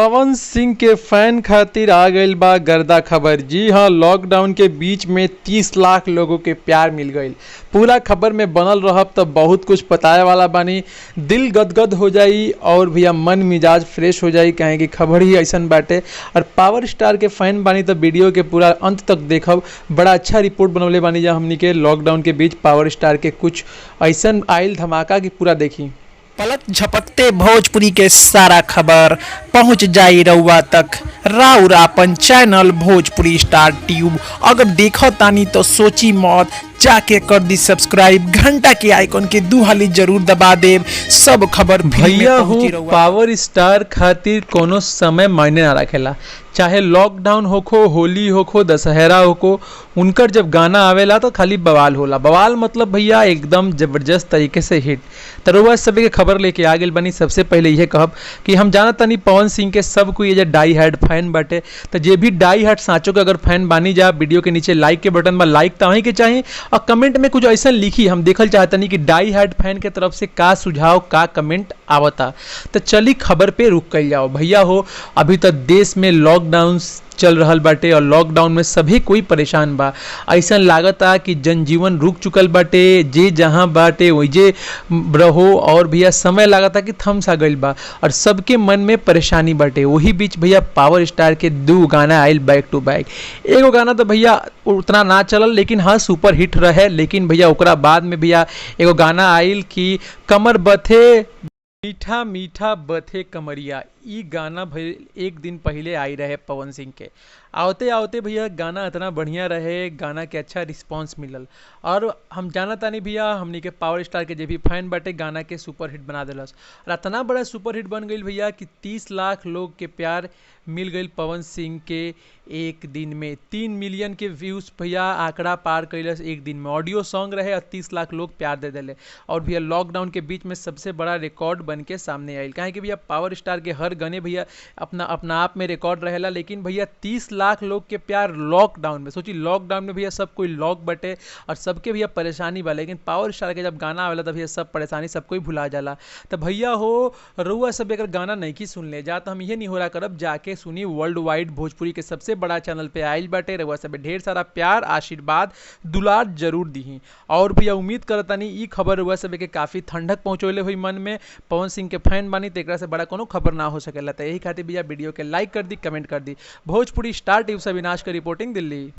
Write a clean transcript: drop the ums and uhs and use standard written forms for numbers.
पवन सिंह के फैन खातिर आ गईल बा गर्दा खबर। जी हाँ, लॉकडाउन के बीच में 30 लाख लोगों के प्यार मिल गईल। पूरा खबर में बनल रहब तो बहुत कुछ बताए वाला बानी। दिल गदगद हो जाई और भैया मन मिजाज फ्रेश हो जाई, कहें कि खबर ही ऐसन बाटे। और पावर स्टार के फैन बानी तो वीडियो के पूरा अंत तक देखब। बड़ा अच्छा रिपोर्ट बनवले बानी जा हमनी के लॉकडाउन के बीच पावर स्टार के कुछ ऐसन आइल धमाका की पूरा देखी। पलक झपकते भोजपुरी के सारा खबर पहुंच जाई रउआ तक। राउर आपन चैनल भोजपुरी स्टार ट्यूब अगर देखो तानी तो सोची मौत, जाके कर दी सब्सक्राइब, घंटा के आइकन के दू हाली जरूर दबा देव। सब खबर भैया हो पावर स्टार खातिर कोनो समय मायने ना रखेला। चाहे लॉकडाउन होखो, होली होखो, दशहरा होखो, उनकर जब गाना आवेला तो खाली बवाल होला। बवाल मतलब भैया एकदम जबरदस्त तरीके से हिट। तरुआ सभी के खबर लेके आ गेल बनी। सबसे पहले यह कहब कि हम जानत तानी पवन सिंह के सब कोई ये डाई हार्ड फैन बाटे। तो जे भी डाई हार्ड साँचो के अगर फैन बानी जा, वीडियो के नीचे लाइक के बटन में लाइक तो वहीं के चाहिए और कमेंट में कुछ ऐसा लिखी। हम देखल चाहतनी कि डाई हार्ड फैन के तरफ से का सुझाव का कमेंट आवता। तो चली खबर पे रुक कर जाओ। भैया हो अभी तक देश में लॉकडाउन चल रहल बाटे और लॉकडाउन में सभी कोई परेशान बा। ऐसा लागता कि जनजीवन रुक चुकल बाटे। जे जहाँ बाटे वही रहो और भैया समय लागता कि थम सा गईल बा और सबके मन में परेशानी बाटे। वही बीच भैया पावर स्टार के 2 गाना आयल बैक टू बैक। एगो गाना तो भैया उतना ना चलल लेकिन हाँ सुपर हिट रहे। लेकिन भैया ओकरा बाद में भैया एगो गाना आयल कि कमर बथे मीठा मीठा बथे कमरिया। ई गाना भाई एक दिन पहले आई रहे पवन सिंह के। आवते आवते भैया गाना इतना बढ़िया रहे, गाना के अच्छा रिस्पांस मिलल। और हम जाना तानी भैया हमनी के पावर स्टार के जे भी फैन बाटे गाना के सुपर हिट बना दिलस। और इतना बड़ा सुपर हिट बन गई भैया कि 30 लाख लोग के प्यार मिल गई पवन सिंह के एक दिन में। 3 मिलियन के व्यूज़ भैया आंकड़ा पार कैलस एक दिन में। ऑडियो सॉन्ग रहे और 30 लाख लोग प्यार दे दिले। और भैया लॉकडाउन के बीच में सबसे बड़ा रिकॉर्ड बन के सामने आयल। काहे कि भैया पावर स्टार के हर गाने भैया अपना आप में रिकॉर्ड रहेला। लेकिन भैया 30 लाख लोग के प्यार लॉकडाउन में, सोची लॉकडाउन में भैया सब कोई लॉक बटे और सबके भैया परेशानी बा। लेकिन पावर स्टार के जब गाना आवेला तो भैया सब परेशानी सब कोई भुला जाला। तो भैया हो रउआ सब अगर गाना नहीं की सुन ले जा तो हम ये नहीं हो रहा करब, जाके सुनी वर्ल्ड वाइड भोजपुरी के सबसे बड़ा चैनल पे आइल बाटे। रउआ सब ढेर सारा प्यार आशीर्वाद दुलार जरूर दी। और भैया उम्मीद करतानी ई खबर रउआ सब के काफ़ी ठंडक पहुँचौले हुई मन में। पवन सिंह के फैन बानी तो एकरा से बड़ा कोनो खबर ना हो सकेला। तो यही खातिर भैया वीडियो के लाइक कर दी, कमेंट कर दी। भोजपुरी स्टार ट्यूब से अविनाश का रिपोर्टिंग, दिल्ली।